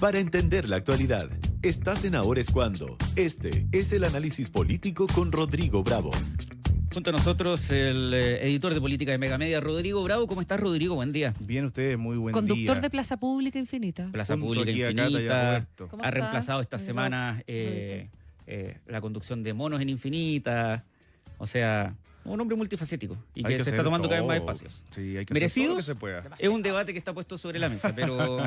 Para entender la actualidad, estás en Ahora es Cuando. Este es el análisis político con Rodrigo Bravo. Junto a nosotros el editor de política de Mega Media, Rodrigo Bravo. ¿Cómo estás, Rodrigo? Buen día. Bien, usted, muy buen Conductor día. de Plaza Pública Infinita. Plaza Junto Pública aquí a Cata y a Infinita. Roberto. ¿Cómo Ha está? reemplazado esta semana la conducción de Monos en Infinita. O sea, un hombre multifacético y Hay que se hacer está tomando cada vez más todo. espacios. Sí, hay que ¿Merecidos? hacer todo lo que se pueda. Es un debate que está puesto sobre la mesa, pero...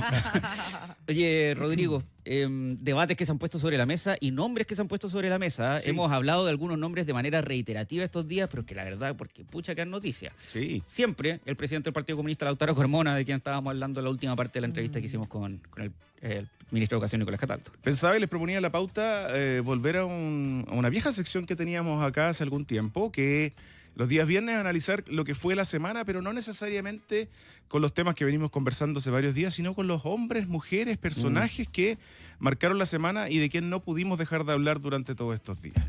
Oye, Rodrigo, debates que se han puesto sobre la mesa y nombres que se han puesto sobre la mesa. Sí. Hemos hablado de algunos nombres de manera reiterativa estos días, pero que la verdad, porque pucha que es noticia. Sí. Siempre el presidente del Partido Comunista, Lautaro Carmona, de quien estábamos hablando en la última parte de la entrevista que hicimos con el ministro de Educación, Nicolás Cataldo. Pensaba y les proponía la pauta volver a una vieja sección que teníamos acá hace algún tiempo, que los días viernes analizar lo que fue la semana, pero no necesariamente con los temas que venimos conversando hace varios días, sino con los hombres, mujeres, personajes que marcaron la semana y de quien no pudimos dejar de hablar durante todos estos días.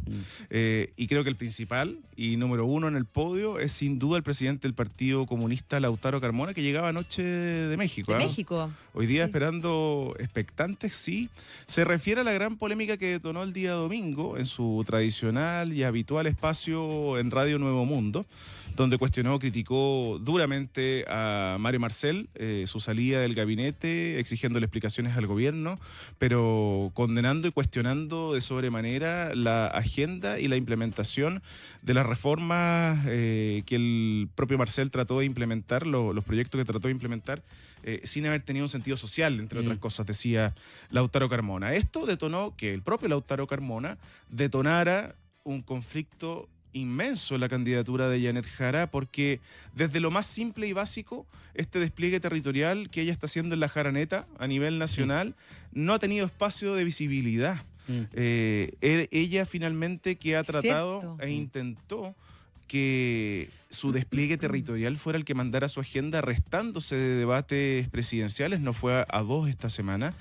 Y creo que el principal y número uno en el podio es sin duda el presidente del Partido Comunista, Lautaro Carmona, que llegaba anoche de México. De ¿ah? México. Hoy día Sí. esperando expectantes, sí. Se refiere a la gran polémica que detonó el día domingo en su tradicional y habitual espacio en Radio Nuevo Mundo, donde cuestionó, criticó duramente a Mario Marcel, su salida del gabinete, exigiéndole explicaciones al gobierno, pero condenando y cuestionando de sobremanera la agenda y la implementación de las reformas que el propio Marcel trató de implementar, los proyectos que trató de implementar, sin haber tenido un sentido social, entre otras cosas, decía Lautaro Carmona. Esto detonó que el propio Lautaro Carmona detonara un conflicto inmenso en la candidatura de Janet Jara, porque desde lo más simple y básico, este despliegue territorial que ella está haciendo en la Jaraneta a nivel nacional no ha tenido espacio de visibilidad. Ella finalmente que ha tratado Cierto. e intentó que su despliegue territorial fuera el que mandara su agenda, restándose de debates presidenciales, no fue a dos esta semana,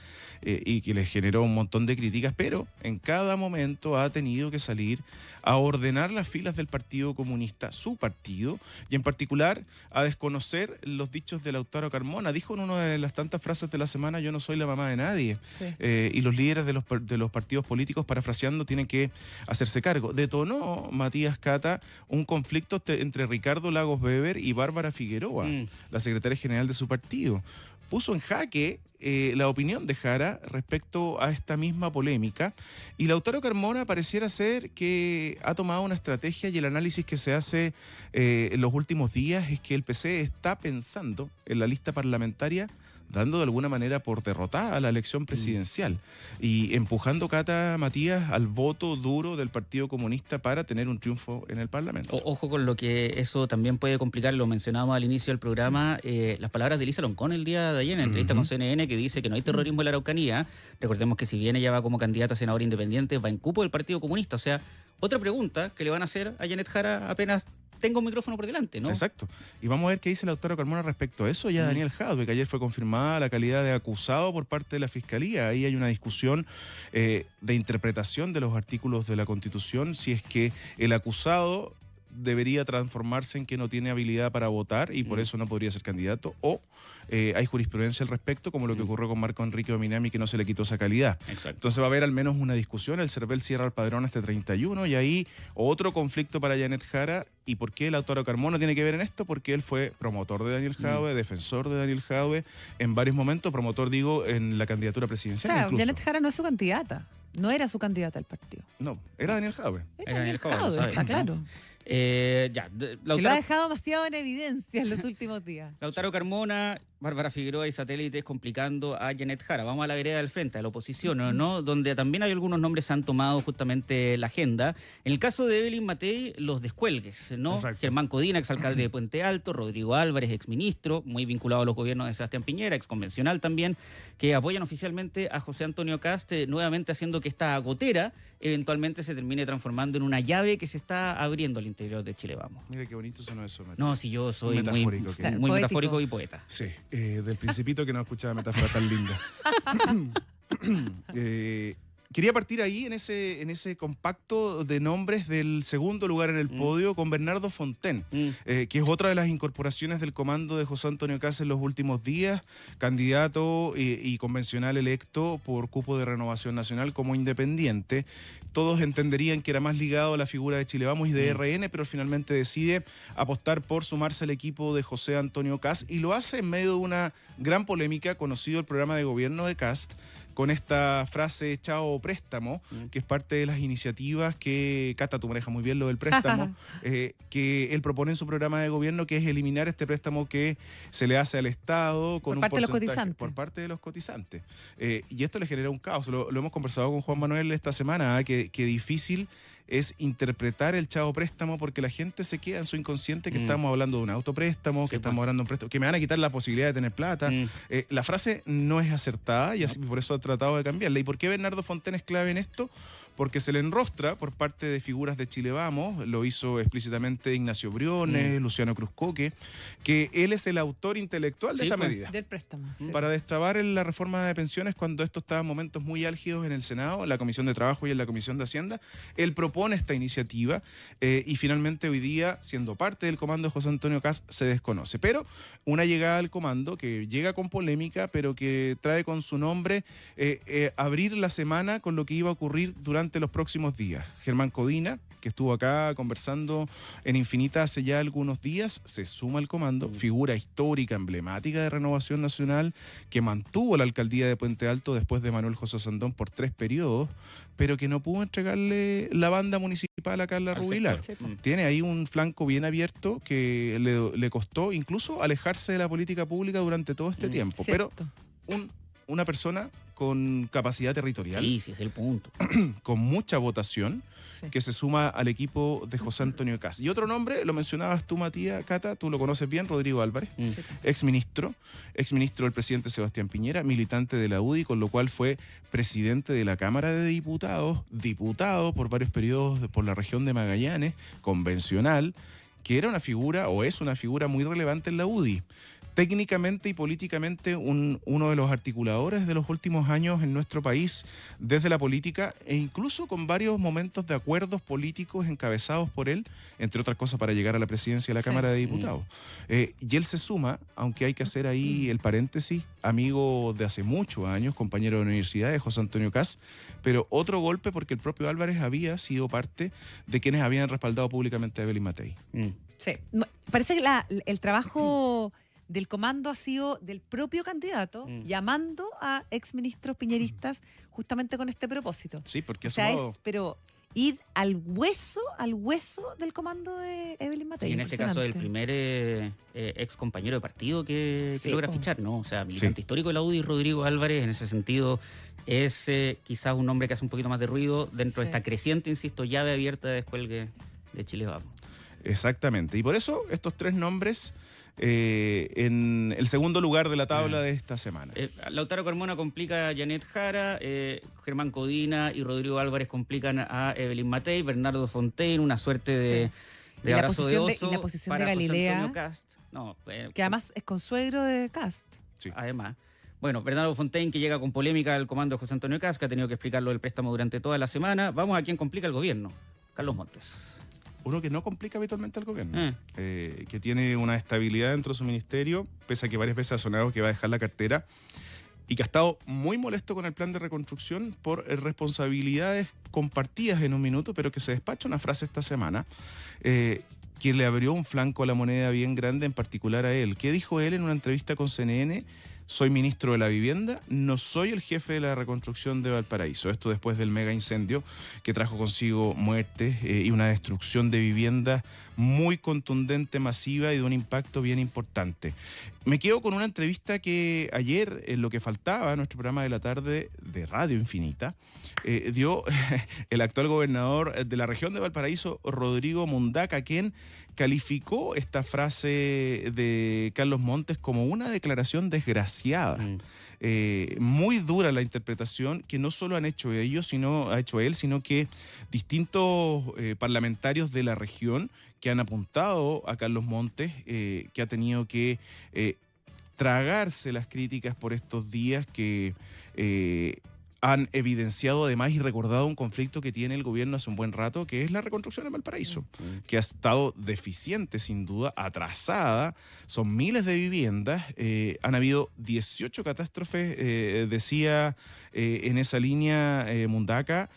y que le generó un montón de críticas, pero en cada momento ha tenido que salir a ordenar las filas del Partido Comunista, su partido, y en particular a desconocer los dichos de Lautaro Carmona. Dijo en una de las tantas frases de la semana: yo no soy la mamá de nadie. Sí. Y los líderes de los partidos políticos, parafraseando, tienen que hacerse cargo. Detonó, Matías Cata, un conflicto entre Ricardo Lagos Weber y Bárbara Figueroa, la secretaria general de su partido. Puso en jaque la opinión de Jara respecto a esta misma polémica, y Lautaro Carmona pareciera ser que ha tomado una estrategia, y el análisis que se hace en los últimos días es que el PC está pensando en la lista parlamentaria, dando de alguna manera por derrotada a la elección presidencial y empujando, Cata, Matías, al voto duro del Partido Comunista para tener un triunfo en el Parlamento. Ojo con lo que eso también puede complicar, lo mencionábamos al inicio del programa, las palabras de Elisa Loncón el día de ayer en la entrevista con CNN, que dice que no hay terrorismo en la Araucanía. Recordemos que si bien ella va como candidata a senadora independiente, va en cupo del Partido Comunista. O sea, otra pregunta que le van a hacer a Janet Jara apenas tenga un micrófono por delante, ¿no? Exacto. Y vamos a ver qué dice Lautaro Carmona respecto a eso. Ya Daniel Jadwe, que ayer fue confirmada la calidad de acusado por parte de la Fiscalía. Ahí hay una discusión de interpretación de los artículos de la Constitución, si es que el acusado debería transformarse en que no tiene habilidad para votar y por eso no podría ser candidato, o hay jurisprudencia al respecto, como lo que ocurrió con Marco Enrique Ominami, que no se le quitó esa calidad. Exacto. Entonces va a haber al menos una discusión. El CERVEL cierra el padrón este 31, y ahí otro conflicto para Janet Jara. ¿Y por qué Lautaro Carmona tiene que ver en esto? Porque él fue promotor de Daniel Jadwe, defensor de Daniel Jadwe en varios momentos, promotor, digo, en la candidatura O presidencial sea, incluso. Janet Jara no es su candidata. No era su candidata al partido. No, era Daniel Jadwe. Era Daniel Jadwe, Jadwe, lo sabe. está claro. Que lo ha Lautaro, dejado demasiado en evidencia en los últimos días. Lautaro Carmona, Bárbara Figueroa y satélites complicando a Janet Jara. Vamos a la vereda del frente, a la oposición, ¿no? Donde también hay algunos nombres que han tomado justamente la agenda. En el caso de Evelyn Matei, los descuelgues, ¿no? Exacto. Germán Codina, exalcalde de Puente Alto, Rodrigo Álvarez, exministro, muy vinculado a los gobiernos de Sebastián Piñera, exconvencional también, que apoyan oficialmente a José Antonio Kast, nuevamente haciendo que esta gotera eventualmente se termine transformando en una llave que se está abriendo al interior de Chile Vamos. Mira qué bonito sonó eso, Matías. No, si yo soy muy Metafórico, que- muy Poético. metafórico y poeta. Sí, del Principito, que no escuchaba metáfora tan linda. quería partir ahí en ese compacto de nombres del segundo lugar en el podio con Bernardo Fontaine, que es otra de las incorporaciones del comando de José Antonio Kast en los últimos días, candidato y convencional electo por cupo de Renovación Nacional como independiente. Todos entenderían que era más ligado a la figura de Chile Vamos y de RN, pero finalmente decide apostar por sumarse al equipo de José Antonio Kast y lo hace en medio de una gran polémica, conocido el programa de gobierno de Kast, con esta frase chao préstamo, que es parte de las iniciativas que, Cata, tú manejas muy bien lo del préstamo, que él propone en su programa de gobierno, que es eliminar este préstamo que se le hace al Estado con Por parte de los porcentaje cotizantes. por parte de los cotizantes. Y esto le genera un caos. Lo hemos conversado con Juan Manuel esta semana, que difícil es interpretar el chavo préstamo porque la gente se queda en su inconsciente que estamos hablando de un autopréstamo, que estamos hablando de un préstamo, que me van a quitar la posibilidad de tener plata. La frase no es acertada y así por eso ha tratado de cambiarla. ¿Y por qué Bernardo Fontaine es clave en esto? Porque se le enrostra por parte de figuras de Chile Vamos, lo hizo explícitamente Ignacio Briones, Luciano Cruzcoque, que él es el autor intelectual de esta medida. Del préstamo. Sí. Para destrabar la reforma de pensiones cuando esto estaba en momentos muy álgidos en el Senado, en la Comisión de Trabajo y en la Comisión de Hacienda, él propone esta iniciativa y finalmente hoy día, siendo parte del comando de José Antonio Kast, se desconoce. Pero una llegada al comando que llega con polémica, pero que trae con su nombre abrir la semana con lo que iba a ocurrir durante los próximos días. Germán Codina, que estuvo acá conversando en Infinita hace ya algunos días, se suma al comando, figura histórica, emblemática de Renovación Nacional, que mantuvo la alcaldía de Puente Alto después de Manuel José Sandón por 3 periodos, pero que no pudo entregarle la banda municipal a Carla Rubilar. Tiene ahí un flanco bien abierto que le costó incluso alejarse de la política pública durante todo este tiempo. Cierto. Pero una persona con capacidad territorial, Sí, es el punto. con mucha votación, Sí. que se suma al equipo de José Antonio Kast. Y otro nombre, lo mencionabas tú, Matías, Cata, tú lo conoces bien, Rodrigo Álvarez, exministro del presidente Sebastián Piñera, militante de la UDI, con lo cual fue presidente de la Cámara de Diputados, diputado por varios periodos por la región de Magallanes, convencional, que era una figura, o es una figura muy relevante en la UDI. Técnicamente y políticamente uno de los articuladores de los últimos años en nuestro país desde la política e incluso con varios momentos de acuerdos políticos encabezados por él, entre otras cosas para llegar a la presidencia de la Cámara de Diputados. Y él se suma, aunque hay que hacer ahí el paréntesis, amigo de hace muchos años, compañero de universidad de José Antonio Kast, pero otro golpe porque el propio Álvarez había sido parte de quienes habían respaldado públicamente a Evelyn Matei. Sí. Parece que el trabajo del comando ha sido del propio candidato llamando a exministros piñeristas justamente con este propósito. Sí, porque O sea, pero ir al hueso del comando de Evelyn Matei. Y en este caso el primer ex compañero de partido que logra fichar, ¿no? O sea, militante histórico de la UDI, Rodrigo Álvarez, en ese sentido es quizás un nombre que hace un poquito más de ruido dentro de esta creciente, insisto, llave abierta de descuelgue de Chile Vamos. Exactamente. Y por eso estos 3 nombres en el segundo lugar de la tabla de esta semana. Lautaro Carmona complica a Janet Jara, Germán Codina y Rodrigo Álvarez complican a Evelyn Matei, Bernardo Fontaine, una suerte de abrazo de oso. Y la posición para de José Galilea, Antonio Kast. No, que además es consuegro de Kast. Sí. Además. Bueno, Bernardo Fontaine, que llega con polémica al comando de José Antonio Kast, que ha tenido que explicarlo del préstamo durante toda la semana. Vamos a quien complica el gobierno, Carlos Montes. Uno que no complica habitualmente al gobierno, que tiene una estabilidad dentro de su ministerio, pese a que varias veces ha sonado que va a dejar la cartera, y que ha estado muy molesto con el plan de reconstrucción por responsabilidades compartidas en un minuto, pero que se despacha una frase esta semana que le abrió un flanco a la moneda bien grande, en particular a él. ¿Qué dijo él en una entrevista con CNN? Soy ministro de la Vivienda, no soy el jefe de la reconstrucción de Valparaíso. Esto después del mega incendio que trajo consigo muertes y una destrucción de viviendas muy contundente, masiva y de un impacto bien importante. Me quedo con una entrevista que ayer, en lo que faltaba, en nuestro programa de la tarde de Radio Infinita, dio el actual gobernador de la región de Valparaíso, Rodrigo Mundaca, quien calificó esta frase de Carlos Montes como una declaración desgraciada. Muy dura la interpretación que no solo han hecho ellos, ha hecho él, sino que distintos parlamentarios de la región que han apuntado a Carlos Montes, que ha tenido que tragarse las críticas por estos días que han evidenciado además y recordado un conflicto que tiene el gobierno hace un buen rato, que es la reconstrucción de Valparaíso, que ha estado deficiente, sin duda, atrasada. Son miles de viviendas, han habido 18 catástrofes, decía en esa línea Mundaca,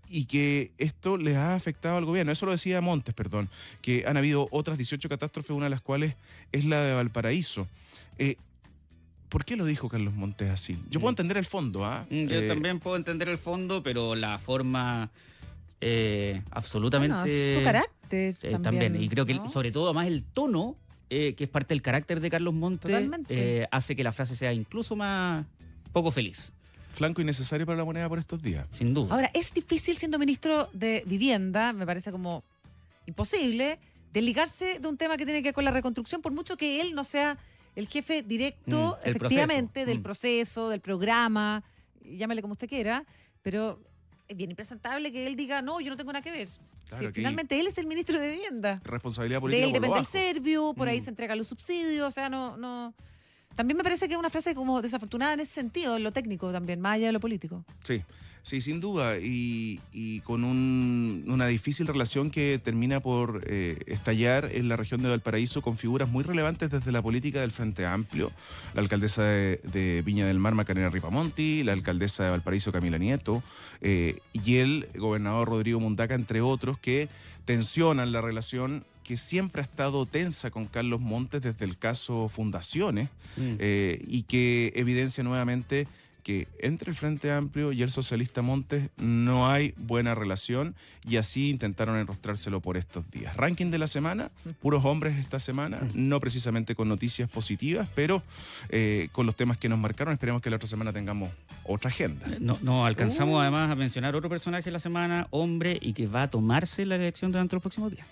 y que esto les ha afectado al gobierno. Eso lo decía Montes, perdón, que han habido otras 18 catástrofes, una de las cuales es la de Valparaíso. ¿Por qué lo dijo Carlos Montes así? Yo puedo entender el fondo, ¿ah? Yo también puedo entender el fondo, pero la forma absolutamente... Bueno, su carácter también. Y creo que ¿no? sobre todo además el tono, que es parte del carácter de Carlos Montes, Totalmente. hace que la frase sea incluso más poco feliz. Flanco innecesario para la moneda por estos días. Sin duda. Ahora, es difícil siendo ministro de Vivienda, me parece como imposible, desligarse de un tema que tiene que ver con la reconstrucción, por mucho que él no sea el jefe directo, del efectivamente, proceso. del proceso, del programa, llámale como usted quiera, pero es bien impresentable que él diga, no, yo no tengo nada que ver. Claro, Sí, que finalmente él es el ministro de Vivienda. Responsabilidad De política él por lo depende el bajo. Servio, por ahí se entregan los subsidios, o sea, no. También me parece que es una frase como desafortunada en ese sentido, en lo técnico también, más allá de lo político. Sí, sin duda. Y con una difícil relación que termina por estallar en la región de Valparaíso con figuras muy relevantes desde la política del Frente Amplio. La alcaldesa de Viña del Mar, Macarena Ripamonti, la alcaldesa de Valparaíso, Camila Nieto, y el gobernador Rodrigo Mundaca, entre otros, que tensionan la relación que siempre ha estado tensa con Carlos Montes desde el caso Fundaciones, y que evidencia nuevamente que entre el Frente Amplio y el socialista Montes no hay buena relación, y así intentaron enrostrárselo por estos días. Ranking de la semana, puros hombres esta semana, no precisamente con noticias positivas, pero con los temas que nos marcaron. Esperemos que la otra semana tengamos otra agenda. No alcanzamos además a mencionar otro personaje de la semana, hombre, y que va a tomarse la elección durante los próximos días.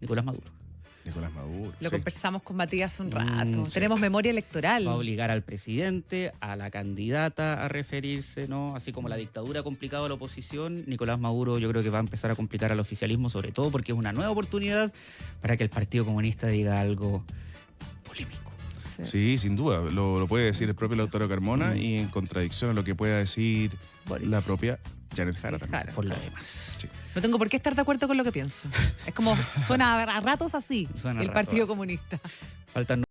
Nicolás Maduro. Nicolás Maduro. Lo sí. conversamos con Matías un rato. Sí. Tenemos memoria electoral. Va a obligar al presidente, a la candidata a referirse, ¿no? Así como la dictadura ha complicado a la oposición, Nicolás Maduro yo creo que va a empezar a complicar al oficialismo, sobre todo porque es una nueva oportunidad para que el Partido Comunista diga algo polémico. Sí, sin duda. Lo puede decir el propio Lautaro Carmona, y en contradicción a lo que pueda decir la propia Janet Jara también. Jara. Por lo demás. Sí. No tengo por qué estar de acuerdo con lo que pienso. Es como suena a ratos así, Suena a el ratos Partido así. Comunista. Faltan